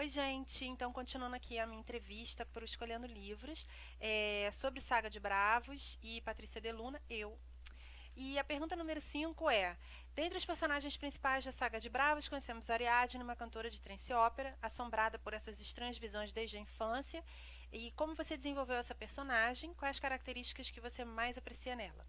Oi, gente. Então, continuando aqui a minha entrevista para o Escolhendo Livros, sobre Saga de Bravos e Patrícia de Luna, eu. E a pergunta número 5 é: dentre os personagens principais da Saga de Bravos, conhecemos Ariadne, uma cantora de trance ópera, assombrada por essas estranhas visões desde a infância. E como você desenvolveu essa personagem? Quais características que você mais aprecia nela?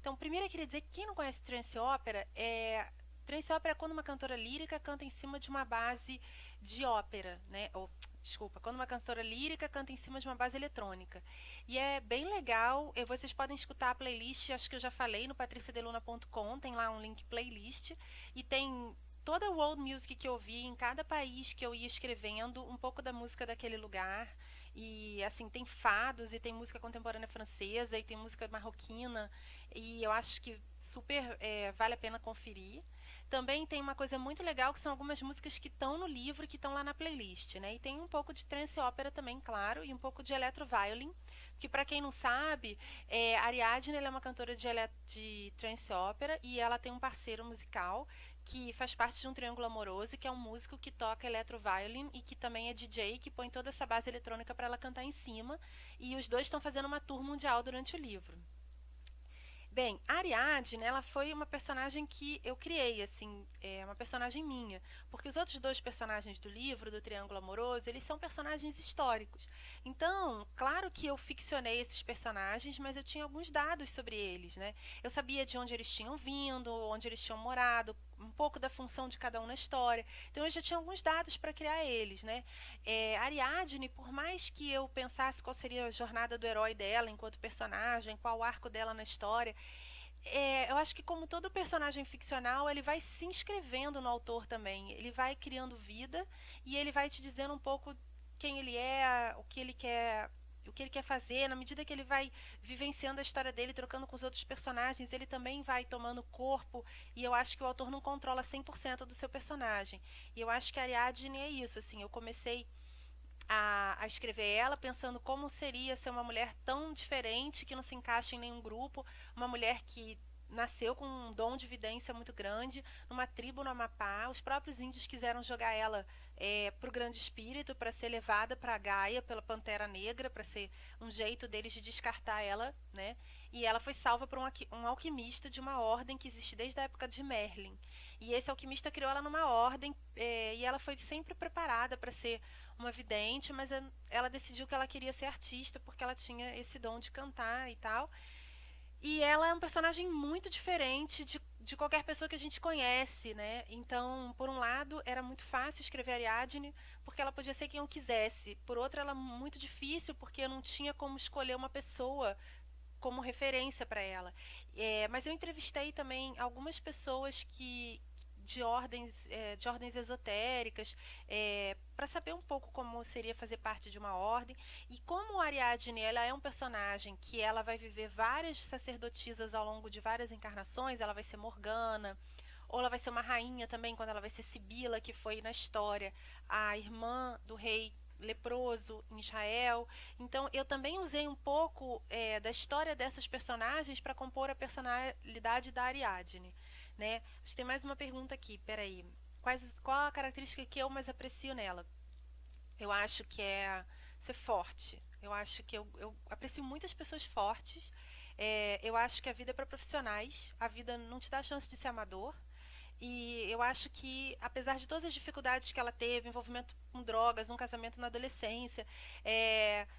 Então, primeiro eu queria dizer que quem não conhece trance ópera é. Trance ópera é quando uma cantora lírica canta em cima de uma base de ópera, né? Ou, desculpa, quando uma cantora lírica canta em cima de uma base eletrônica. E é bem legal, vocês podem escutar a playlist, acho que eu já falei, no patriciadeluna.com, tem lá um link playlist, e tem toda a world music que eu ouvi em cada país que eu ia escrevendo, um pouco da música daquele lugar. E assim, tem fados e tem música contemporânea francesa e tem música marroquina, e eu acho que super vale a pena conferir. Também tem uma coisa muito legal que são algumas músicas que estão no livro e que estão lá na playlist, né? E tem um pouco de trance ópera também, claro, e um pouco de electro-violin, que para quem não sabe, Ariadne ela é uma cantora de trance ópera e ela tem um parceiro musical que faz parte de um triângulo amoroso, que é um músico que toca electro-violin e que também é DJ, que põe toda essa base eletrônica para ela cantar em cima, e os dois estão fazendo uma tour mundial durante o livro. Bem, a Ariadne, ela foi uma personagem que eu criei, assim, é uma personagem minha, porque os outros dois personagens do livro, do Triângulo Amoroso, eles são personagens históricos. Então, claro que eu ficcionei esses personagens, mas eu tinha alguns dados sobre eles, né? Eu sabia de onde eles tinham vindo, onde eles tinham morado, um pouco da função de cada um na história. Então, eu já tinha alguns dados para criar eles, né? Ariadne, por mais que eu pensasse qual seria a jornada do herói dela enquanto personagem, qual o arco dela na história, eu acho que como todo personagem ficcional, ele vai se inscrevendo no autor também. Ele vai criando vida e ele vai te dizendo um pouco quem ele é, o que ele quer fazer. Na medida que ele vai vivenciando a história dele, trocando com os outros personagens, ele também vai tomando corpo. E eu acho que o autor não controla 100% do seu personagem. E eu acho que a Ariadne é isso. Assim, eu comecei a escrever ela pensando como seria ser uma mulher tão diferente que não se encaixa em nenhum grupo, uma mulher que nasceu com um dom de vidência muito grande, numa tribo no Amapá. Os próprios índios quiseram jogar ela para o Grande Espírito, para ser levada para Gaia pela Pantera Negra, para ser um jeito deles de descartar ela, né? E ela foi salva por um alquimista de uma ordem que existe desde a época de Merlin. E esse alquimista criou ela numa ordem e ela foi sempre preparada para ser uma vidente, mas ela decidiu que ela queria ser artista porque ela tinha esse dom de cantar e tal. E ela é um personagem muito diferente de qualquer pessoa que a gente conhece, né? Então, por um lado, era muito fácil escrever Ariadne, porque ela podia ser quem eu quisesse. Por outro, ela é muito difícil, porque eu não tinha como escolher uma pessoa como referência para ela. Mas eu entrevistei também algumas pessoas de ordens esotéricas, para saber um pouco como seria fazer parte de uma ordem. E como a Ariadne ela é um personagem que ela vai viver várias sacerdotisas ao longo de várias encarnações, ela vai ser Morgana, ou ela vai ser uma rainha também, quando ela vai ser Sibila, que foi na história a irmã do rei leproso em Israel. Então eu também usei um pouco da história dessas personagens para compor a personalidade da Ariadne, né? Acho que tem mais uma pergunta aqui, peraí. Qual a característica que eu mais aprecio nela? Eu acho que é ser forte. Eu acho que eu aprecio muitas pessoas fortes. Eu acho que a vida é para profissionais. A vida não te dá a chance de ser amador. E eu acho que, apesar de todas as dificuldades que ela teve, envolvimento com drogas, um casamento na adolescência,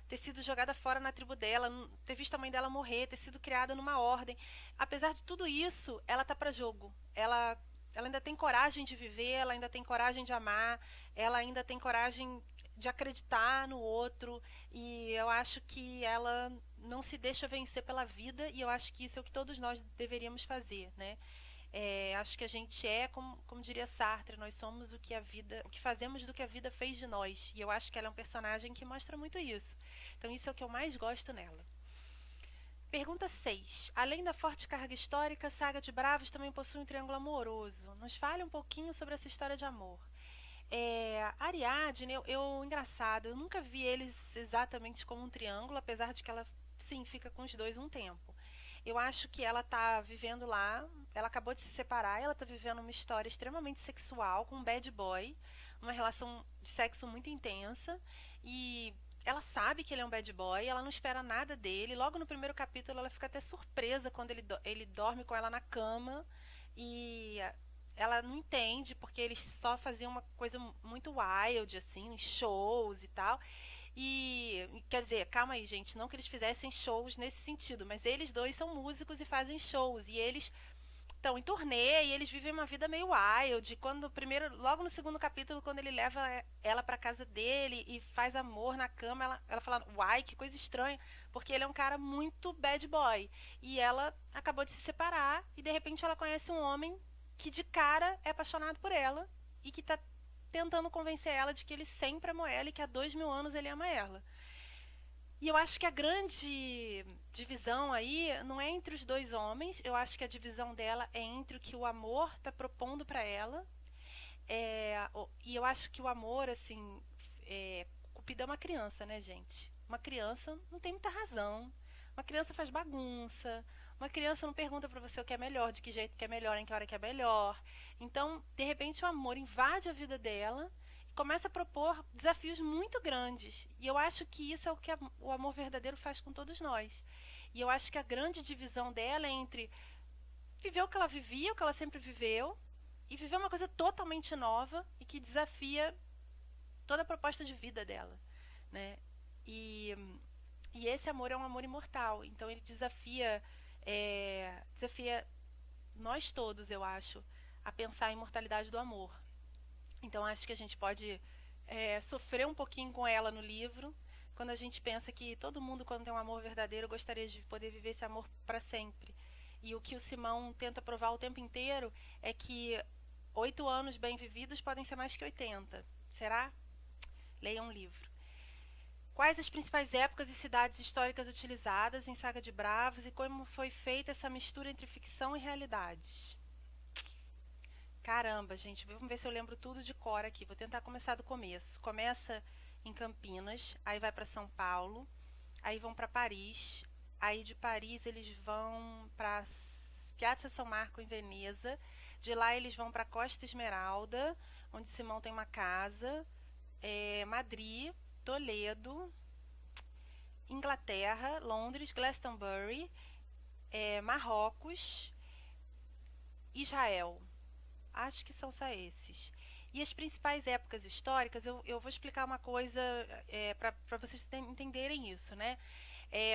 ter sido jogada fora na tribo dela, ter visto a mãe dela morrer, ter sido criada numa ordem, apesar de tudo isso, ela tá para jogo. Ela ainda tem coragem de viver, ela ainda tem coragem de amar, ela ainda tem coragem de acreditar no outro, e eu acho que ela não se deixa vencer pela vida, e eu acho que isso é o que todos nós deveríamos fazer, né? Acho que a gente como diria Sartre, nós somos o que fazemos do que a vida fez de nós. E eu acho que ela é um personagem que mostra muito isso. Então isso é o que eu mais gosto nela. Pergunta 6. Além da forte carga histórica, a Saga de Bravos também possui um triângulo amoroso. Nos fale um pouquinho sobre essa história de amor. Ariadne, engraçado, eu nunca vi eles exatamente como um triângulo, apesar de que ela, sim, fica com os dois um tempo. Eu acho que ela tá vivendo lá, ela acabou de se separar, ela tá vivendo uma história extremamente sexual com um bad boy, uma relação de sexo muito intensa e ela sabe que ele é um bad boy, ela não espera nada dele. Logo no primeiro capítulo ela fica até surpresa quando ele dorme com ela na cama e ela não entende porque eles só faziam uma coisa muito wild, assim, em shows e tal. E quer dizer, calma aí, gente, não que eles fizessem shows nesse sentido, mas eles dois são músicos e fazem shows e eles estão em turnê e eles vivem uma vida meio wild. Quando primeiro, logo no segundo capítulo, quando ele leva ela para casa dele e faz amor na cama, ela fala, uai, que coisa estranha, porque ele é um cara muito bad boy. E ela acabou de se separar e de repente ela conhece um homem que de cara é apaixonado por ela e que tá tentando convencer ela de que ele sempre amou ela e que há 2000 anos ele ama ela. E eu acho que a grande divisão aí não é entre os dois homens, eu acho que a divisão dela é entre o que o amor está propondo para ela. E eu acho que o amor, assim, Cupido é uma criança, né, gente? Uma criança não tem muita razão. Uma criança faz bagunça. Uma criança não pergunta pra você o que é melhor, de que jeito que é melhor, em que hora que é melhor. Então, de repente, o amor invade a vida dela e começa a propor desafios muito grandes. E eu acho que isso é o que o amor verdadeiro faz com todos nós. E eu acho que a grande divisão dela é entre viver o que ela vivia, o que ela sempre viveu, e viver uma coisa totalmente nova e que desafia toda a proposta de vida dela, né? E, e esse amor é um amor imortal. Então ele desafia nós todos, eu acho, a pensar a imortalidade do amor. Então acho que a gente pode sofrer um pouquinho com ela no livro, quando a gente pensa que todo mundo, quando tem um amor verdadeiro, gostaria de poder viver esse amor para sempre. E o que o Simão tenta provar o tempo inteiro é que 8 anos bem vividos podem ser mais que 80. Será? Leiam um livro. Quais as principais épocas e cidades históricas utilizadas em Saga de Bravos e como foi feita essa mistura entre ficção e realidade? Caramba, gente, vamos ver se eu lembro tudo de cor aqui. Vou tentar começar do começo. Começa em Campinas, aí vai para São Paulo, aí vão para Paris, aí de Paris eles vão para Piazza São Marco em Veneza, de lá eles vão para Costa Esmeralda, onde Simão tem uma casa, Madrid, Toledo, Inglaterra, Londres, Glastonbury, Marrocos, Israel. Acho que são só esses. E as principais épocas históricas, eu vou explicar uma coisa para vocês entenderem isso, né?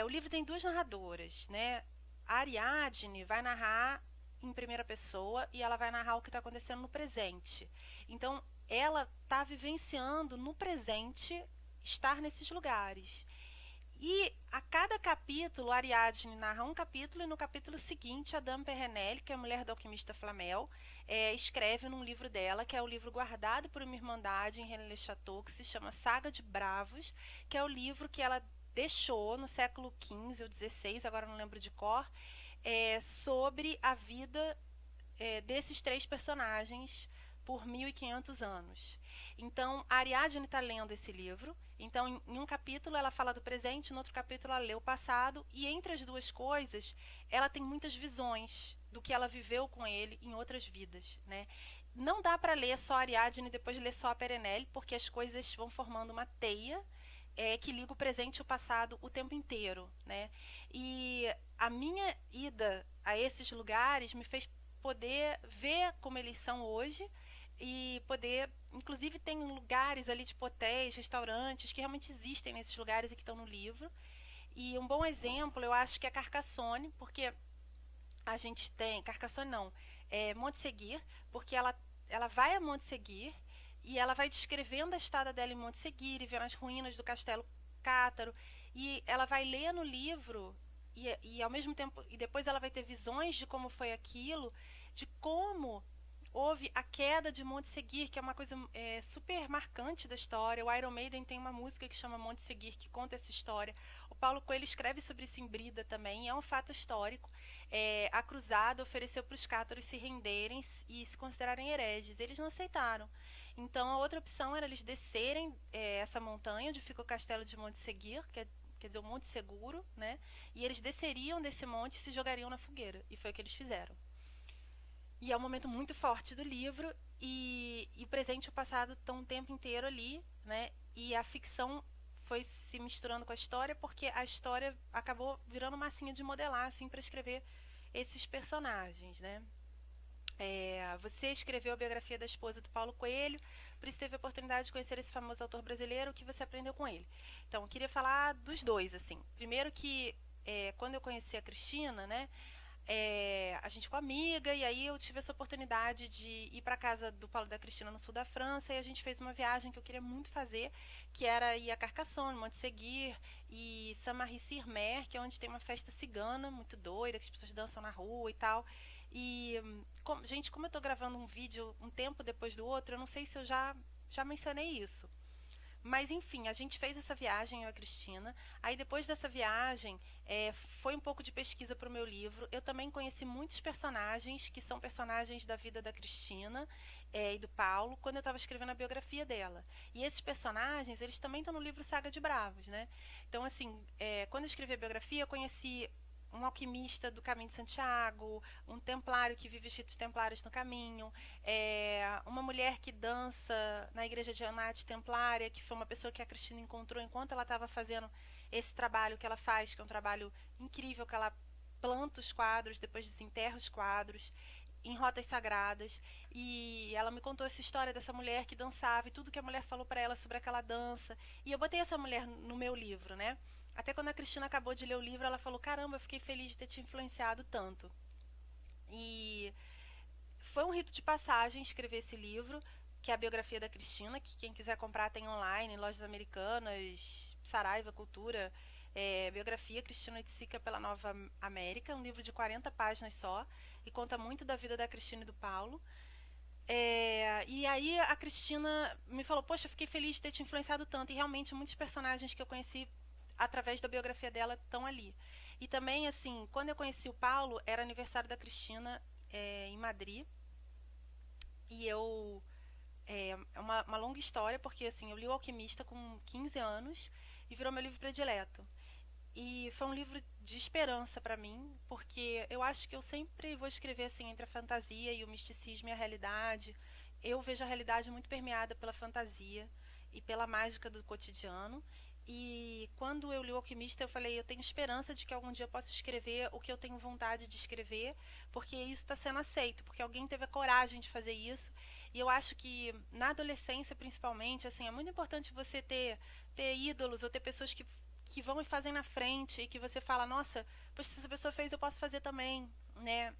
O livro tem duas narradoras, né? A Ariadne vai narrar em primeira pessoa e ela vai narrar o que está acontecendo no presente. Então, ela está vivenciando no presente estar nesses lugares. E a cada capítulo, a Ariadne narra um capítulo e no capítulo seguinte, a Dame Perrenelle, que é a mulher do alquimista Flamel, escreve num livro dela, que é o livro guardado por uma irmandade em Rennes-le-Château, que se chama Saga de Bravos, que é o livro que ela deixou no século XV ou XVI, agora não lembro de cor, sobre a vida desses três personagens por 1500 anos. Então, a Ariadne está lendo esse livro. Então, em um capítulo ela fala do presente, no outro capítulo ela lê o passado, e entre as duas coisas, ela tem muitas visões do que ela viveu com ele em outras vidas, né? Não dá para ler só a Ariadne e depois ler só a Perrenelle, porque as coisas vão formando uma teia que liga o presente e o passado o tempo inteiro, né? E a minha ida a esses lugares me fez poder ver como eles são hoje e poder, inclusive tem lugares ali tipo hotéis, restaurantes que realmente existem nesses lugares e que estão no livro. E um bom exemplo eu acho que é Carcassonne, porque a gente tem, Carcassonne não, Montségur, porque ela vai a Montségur e ela vai descrevendo a estada dela em Montségur e vendo as ruínas do castelo Cátaro, e ela vai ler no livro e ao mesmo tempo, e depois ela vai ter visões de como foi aquilo, de como houve a queda de Montségur, que é uma coisa super marcante da história. O Iron Maiden tem uma música que chama Montségur, que conta essa história. O Paulo Coelho escreve sobre isso em Brida também, é um fato histórico. A cruzada ofereceu para os cátaros se renderem e se considerarem hereges. Eles não aceitaram. Então a outra opção era eles descerem essa montanha onde fica o castelo de Montségur, quer dizer, o Monte Seguro, né? E eles desceriam desse monte e se jogariam na fogueira. E foi o que eles fizeram. E é um momento muito forte do livro. e o presente e o passado estão o tempo inteiro ali, né? E a ficção foi se misturando com a história, porque a história acabou virando massinha de modelar, assim, para escrever esses personagens, né? Você escreveu a biografia da esposa do Paulo Coelho, por isso teve a oportunidade de conhecer esse famoso autor brasileiro, o que você aprendeu com ele. Então, eu queria falar dos dois, assim. Primeiro que, quando eu conheci a Cristina, né, a gente ficou amiga, e aí eu tive essa oportunidade de ir para casa do Paulo e da Cristina no sul da França, e a gente fez uma viagem que eu queria muito fazer, que era ir a Carcassonne, Montségur e Saint-Marie-sur-Mer, que é onde tem uma festa cigana muito doida, que as pessoas dançam na rua e tal. E, gente, como eu tô gravando um vídeo um tempo depois do outro, eu não sei se eu já mencionei isso. Mas enfim, a gente fez essa viagem, eu e a Cristina. Aí depois dessa viagem, foi um pouco de pesquisa para o meu livro. Eu também conheci muitos personagens que são personagens da vida da Cristina e do Paulo, quando eu estava escrevendo a biografia dela. E esses personagens, eles também estão no livro Saga de Bravos, né? Então, assim, quando eu escrevi a biografia, eu conheci um alquimista do Caminho de Santiago, um templário que vive vestido de templários no caminho, uma mulher que dança na igreja de Anate Templária, que foi uma pessoa que a Cristina encontrou enquanto ela estava fazendo esse trabalho que ela faz, que é um trabalho incrível, que ela planta os quadros, depois desenterra os quadros em rotas sagradas, e ela me contou essa história dessa mulher que dançava e tudo que a mulher falou para ela sobre aquela dança, e eu botei essa mulher no meu livro, né? Até quando a Cristina acabou de ler o livro, ela falou: caramba, eu fiquei feliz de ter te influenciado tanto. E foi um rito de passagem escrever esse livro, que é a biografia da Cristina, que quem quiser comprar tem online, em lojas americanas, Saraiva, Cultura, biografia Cristina Oiticica pela Nova América, um livro de 40 páginas só, e conta muito da vida da Cristina e do Paulo. E aí a Cristina me falou: poxa, fiquei feliz de ter te influenciado tanto. E realmente muitos personagens que eu conheci através da biografia dela estão ali. E também, assim, quando eu conheci o Paulo, era aniversário da Cristina em Madrid. E é uma longa história, porque assim, eu li O Alquimista com 15 anos e virou meu livro predileto. E foi um livro de esperança para mim, porque eu acho que eu sempre vou escrever assim entre a fantasia e o misticismo e a realidade. Eu vejo a realidade muito permeada pela fantasia e pela mágica do cotidiano. E quando eu li O Alquimista, eu falei: eu tenho esperança de que algum dia eu possa escrever o que eu tenho vontade de escrever, porque isso está sendo aceito, porque alguém teve a coragem de fazer isso. E eu acho que na adolescência, principalmente, assim, é muito importante você ter ídolos ou ter pessoas que vão e fazem na frente e que você fala: nossa, poxa, se essa pessoa fez, eu posso fazer também, né?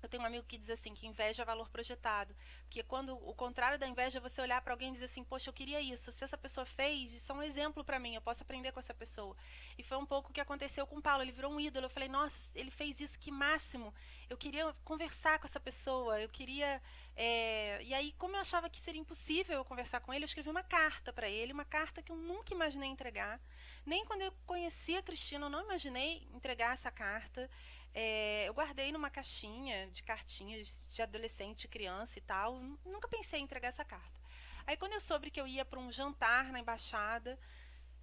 Eu tenho um amigo que diz assim, que inveja é valor projetado. Porque quando o contrário da inveja é você olhar para alguém e dizer assim: poxa, eu queria isso. Se essa pessoa fez, isso é um exemplo para mim, eu posso aprender com essa pessoa. E foi um pouco o que aconteceu com o Paulo. Ele virou um ídolo. Eu falei: nossa, ele fez isso, que máximo. Eu queria conversar com essa pessoa. Eu queria... E aí, como eu achava que seria impossível eu conversar com ele, eu escrevi uma carta para ele. Uma carta que eu nunca imaginei entregar. Nem quando eu conheci a Cristina, eu não imaginei entregar essa carta. Eu guardei numa caixinha de cartinhas de adolescente, criança e tal. Nunca pensei em entregar essa carta. Aí quando eu soube que eu ia para um jantar na embaixada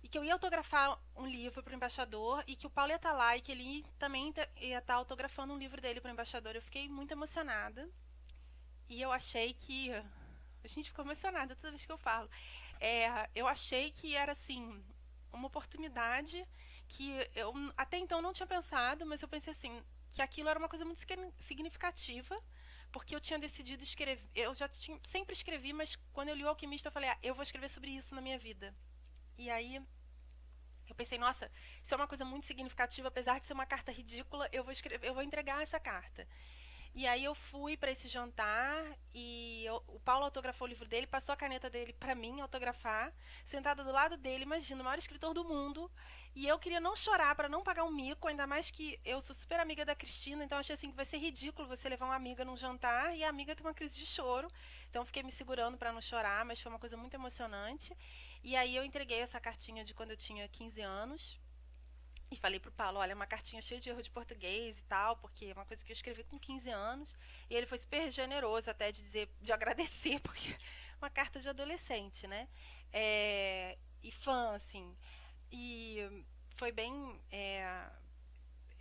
e que eu ia autografar um livro para o embaixador e que o Paulo ia estar lá e que ele também ia estar autografando um livro dele para o embaixador, eu fiquei muito emocionada. E eu achei que... A gente ficou emocionada toda vez que eu falo. Eu achei que era assim, uma oportunidade que eu até então não tinha pensado, mas eu pensei assim, que aquilo era uma coisa muito significativa, porque eu tinha decidido escrever, eu já sempre escrevi, mas quando eu li O Alquimista eu falei: eu vou escrever sobre isso na minha vida. E aí eu pensei: nossa, isso é uma coisa muito significativa, apesar de ser uma carta ridícula, eu vou entregar essa carta. E aí eu fui para esse jantar e o Paulo autografou o livro dele, passou a caneta dele para mim autografar, sentada do lado dele, imagina, o maior escritor do mundo. E eu queria não chorar para não pagar um mico, ainda mais que eu sou super amiga da Cristina, então achei assim que vai ser ridículo você levar uma amiga num jantar e a amiga tem uma crise de choro. Então fiquei me segurando para não chorar, mas foi uma coisa muito emocionante. E aí eu entreguei essa cartinha de quando eu tinha 15 anos. E falei pro Paulo: olha, é uma cartinha cheia de erro de português e tal, porque é uma coisa que eu escrevi com 15 anos. E ele foi super generoso até de dizer, de agradecer, porque é uma carta de adolescente, né? E fã, assim. E foi bem...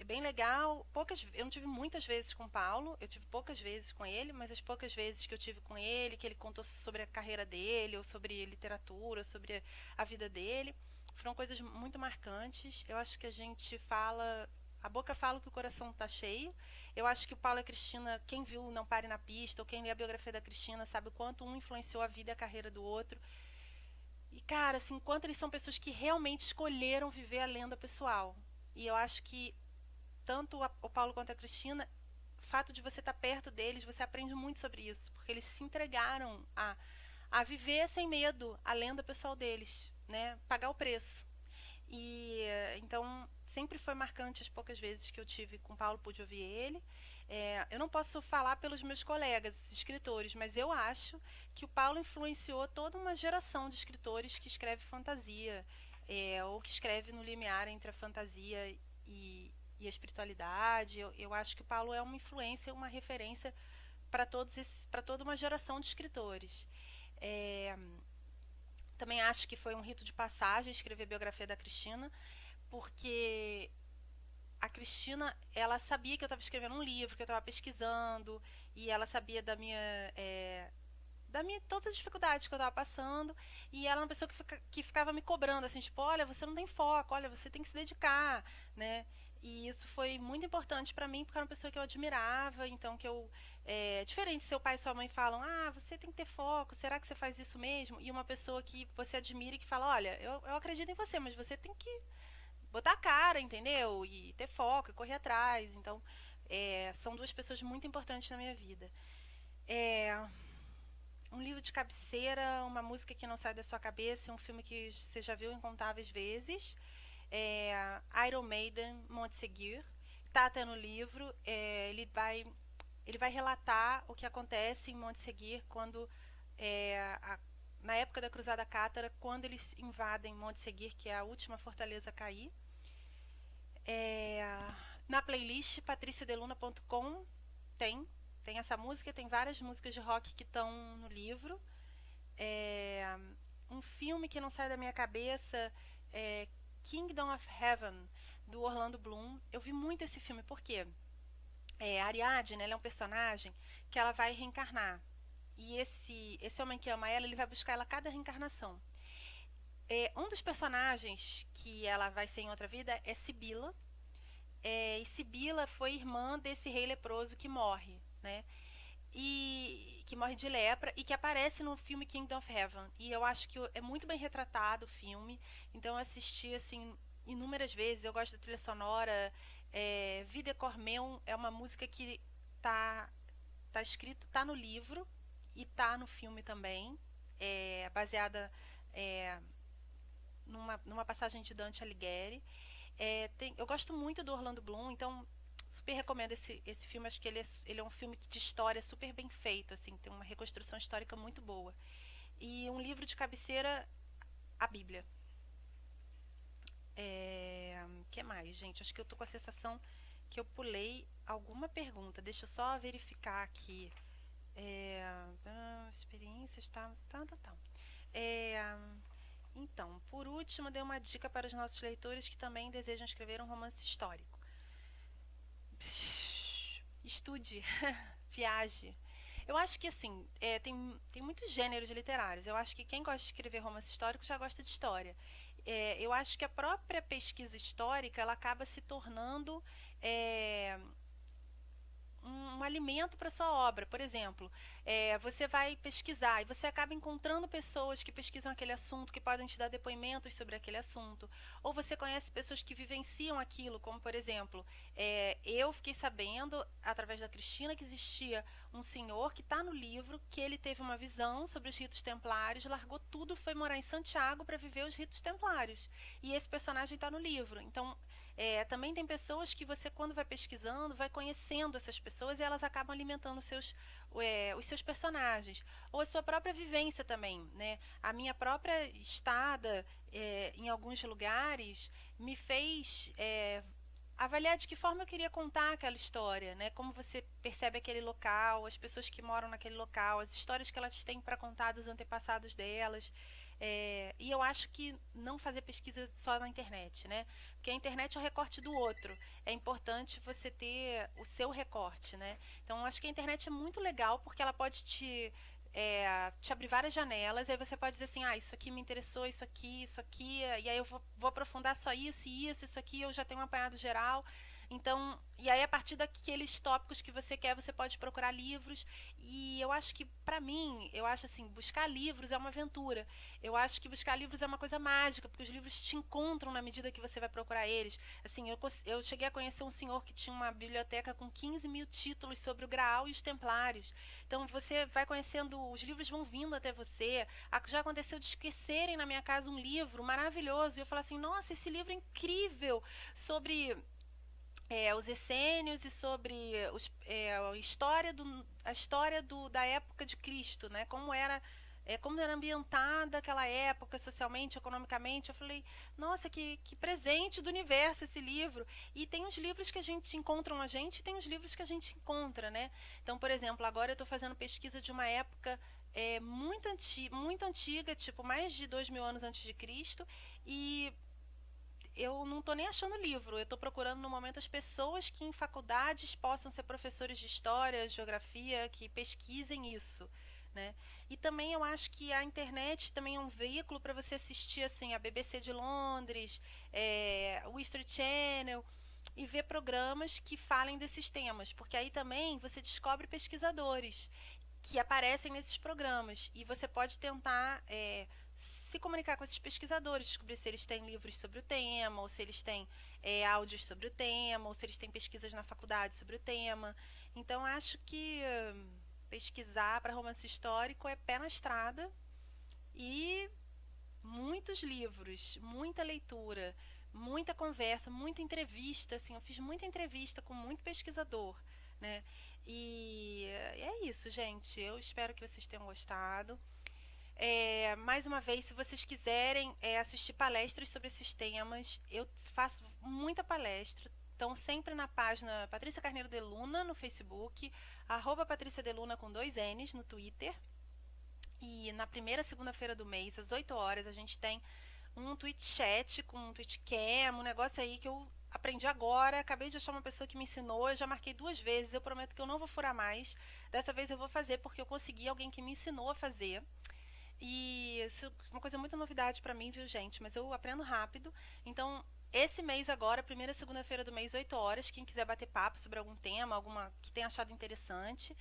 é bem legal. Eu não tive muitas vezes com o Paulo, eu tive poucas vezes com ele, mas as poucas vezes que eu tive com ele, que ele contou sobre a carreira dele, ou sobre literatura, sobre a vida dele, foram coisas muito marcantes. Eu acho que a boca fala que o coração tá cheio. Eu acho que o Paulo e a Cristina, quem viu Não Pare na Pista, ou quem lê a biografia da Cristina, sabe o quanto um influenciou a vida e a carreira do outro. E, cara, assim, enquanto eles são pessoas que realmente escolheram viver a lenda pessoal. E eu acho que tanto o Paulo quanto a Cristina, o fato de você estar perto deles, você aprende muito sobre isso, porque eles se entregaram a viver sem medo a lenda pessoal deles, né? Pagar o preço. E então sempre foi marcante as poucas vezes que eu tive com o Paulo, pude ouvir ele. Eu não posso falar pelos meus colegas escritores, mas eu acho que o Paulo influenciou toda uma geração de escritores que escreve fantasia, ou que escreve no limiar entre a fantasia e a espiritualidade. Eu acho que o Paulo é uma influência, uma referência para toda uma geração de escritores. É, Também acho que foi um rito de passagem escrever a biografia da Cristina, porque a Cristina, ela sabia que eu estava escrevendo um livro, que eu estava pesquisando, e ela sabia da minha todas as dificuldades que eu estava passando, e ela era uma pessoa que ficava me cobrando, assim, tipo, olha, você não tem foco, olha, você tem que se dedicar, né? E isso foi muito importante para mim, porque era uma pessoa que eu admirava, então diferente, seu pai e sua mãe falam, ah, você tem que ter foco, será que você faz isso mesmo? E uma pessoa que você admira e que fala, olha, eu acredito em você, mas você tem que botar a cara, entendeu? E ter foco, e correr atrás. Então, são duas pessoas muito importantes na minha vida. É, um livro de cabeceira, uma música que não sai da sua cabeça, um filme que você já viu incontáveis vezes. Iron Maiden, Montsegur. Tá até no livro. Ele vai relatar o que acontece em Montsegur quando na época da Cruzada Cátara, quando eles invadem Montsegur, que é a última fortaleza a cair. Na playlist patriciadeluna.com tem essa música, tem várias músicas de rock que estão no livro. Um filme que não sai da minha cabeça é Kingdom of Heaven, do Orlando Bloom. Eu vi muito esse filme, por quê? A Ariadne, ela é um personagem que ela vai reencarnar. E esse homem que ama ela, ele vai buscar ela a cada reencarnação. Um dos personagens que ela vai ser em outra vida é Sibila. E Sibila foi irmã desse rei leproso que morre, né? E que morre de lepra e que aparece no filme Kingdom of Heaven. E eu acho que é muito bem retratado o filme. Então eu assisti assim inúmeras vezes. Eu gosto da trilha sonora. Vida Cormeum é uma música que tá escrita, tá no livro e tá no filme também. Baseada numa passagem de Dante Alighieri. Eu gosto muito do Orlando Bloom, então super recomendo esse filme. Acho que ele é um filme de história super bem feito, assim, tem uma reconstrução histórica muito boa. E um livro de cabeceira, a Bíblia. Que mais, gente? Acho que eu tô com a sensação que eu pulei alguma pergunta. Deixa eu só verificar aqui. Experiências, tá. Então, por último, dei uma dica para os nossos leitores que também desejam escrever um romance histórico. Estude, viaje. Eu acho que, assim, tem muitos gêneros literários. Eu acho que quem gosta de escrever romance histórico já gosta de história. Eu acho que a própria pesquisa histórica, ela acaba se tornando um alimento para sua obra. Por exemplo, você vai pesquisar e você acaba encontrando pessoas que pesquisam aquele assunto, que podem te dar depoimentos sobre aquele assunto. Ou você conhece pessoas que vivenciam aquilo, como por exemplo, eu fiquei sabendo, através da Cristina, que existia um senhor que está no livro, que ele teve uma visão sobre os ritos templários, largou tudo, foi morar em Santiago para viver os ritos templários. E esse personagem está no livro. Então, também tem pessoas que você, quando vai pesquisando, vai conhecendo essas pessoas e elas acabam alimentando os seus personagens. Ou a sua própria vivência também, né? A minha própria estada em alguns lugares me fez avaliar de que forma eu queria contar aquela história, né? Como você percebe aquele local, as pessoas que moram naquele local, as histórias que elas têm para contar dos antepassados delas. E eu acho que não fazer pesquisa só na internet, né? Porque a internet é o recorte do outro. É importante você ter o seu recorte, né? Então, eu acho que a internet é muito legal porque ela pode te abrir várias janelas, e aí você pode dizer assim, isso aqui me interessou, isso aqui, e aí eu vou aprofundar só isso aqui, eu já tenho um apanhado geral. Então, e aí a partir daqueles tópicos que você quer, você pode procurar livros. E eu acho que, pra mim, eu acho assim, buscar livros é uma aventura. Eu acho que buscar livros é uma coisa mágica, porque os livros te encontram na medida que você vai procurar eles. Assim, eu cheguei a conhecer um senhor que tinha uma biblioteca com 15 mil títulos sobre o Graal e os Templários. Então você vai conhecendo, os livros vão vindo até você. Já aconteceu de esquecerem na minha casa um livro maravilhoso, e eu falo assim, nossa, esse livro é incrível, sobre os essênios e sobre a história da época de Cristo, né? Como era ambientada aquela época, socialmente, economicamente. Eu falei, nossa, que presente do universo esse livro. E tem os livros que a gente encontra a gente, e tem os livros que a gente encontra, né? Então, por exemplo, agora eu estou fazendo pesquisa de uma época muito antiga, tipo mais de 2000 anos antes de Cristo, e eu não estou nem achando livro, eu estou procurando no momento as pessoas que em faculdades possam ser professores de história, geografia, que pesquisem isso, né? E também eu acho que a internet também é um veículo para você assistir assim a BBC de Londres, o History Channel, e ver programas que falem desses temas, porque aí também você descobre pesquisadores que aparecem nesses programas, e você pode tentar se comunicar com esses pesquisadores, descobrir se eles têm livros sobre o tema, ou se eles têm áudios sobre o tema, ou se eles têm pesquisas na faculdade sobre o tema. Então acho que pesquisar para romance histórico é pé na estrada, e muitos livros, muita leitura, muita conversa, muita entrevista. Assim, eu fiz muita entrevista com muito pesquisador, né? E é isso, gente. Eu espero que vocês tenham gostado. Mais uma vez, se vocês quiserem assistir palestras sobre esses temas, eu faço muita palestra. Então, sempre na página Patrícia Carneiro de Luna no Facebook, @Patrícia de Luna com 2 N's no Twitter. E na primeira segunda-feira do mês, às 8 horas, a gente tem um Twitch chat com um Twitch Cam, um negócio aí que eu aprendi agora. Acabei de achar uma pessoa que me ensinou, eu já marquei 2 vezes, eu prometo que eu não vou furar mais. Dessa vez eu vou fazer porque eu consegui alguém que me ensinou a fazer. E isso é uma coisa muito novidade pra mim, viu, gente? Mas eu aprendo rápido. Então, esse mês agora, primeira segunda-feira do mês, 8 horas, quem quiser bater papo sobre algum tema, alguma que tenha achado interessante.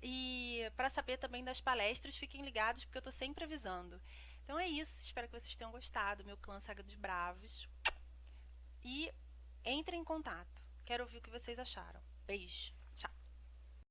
E para saber também das palestras, fiquem ligados, porque eu tô sempre avisando. Então é isso, espero que vocês tenham gostado, meu clã Saga dos Bravos. E entrem em contato. Quero ouvir o que vocês acharam. Beijo!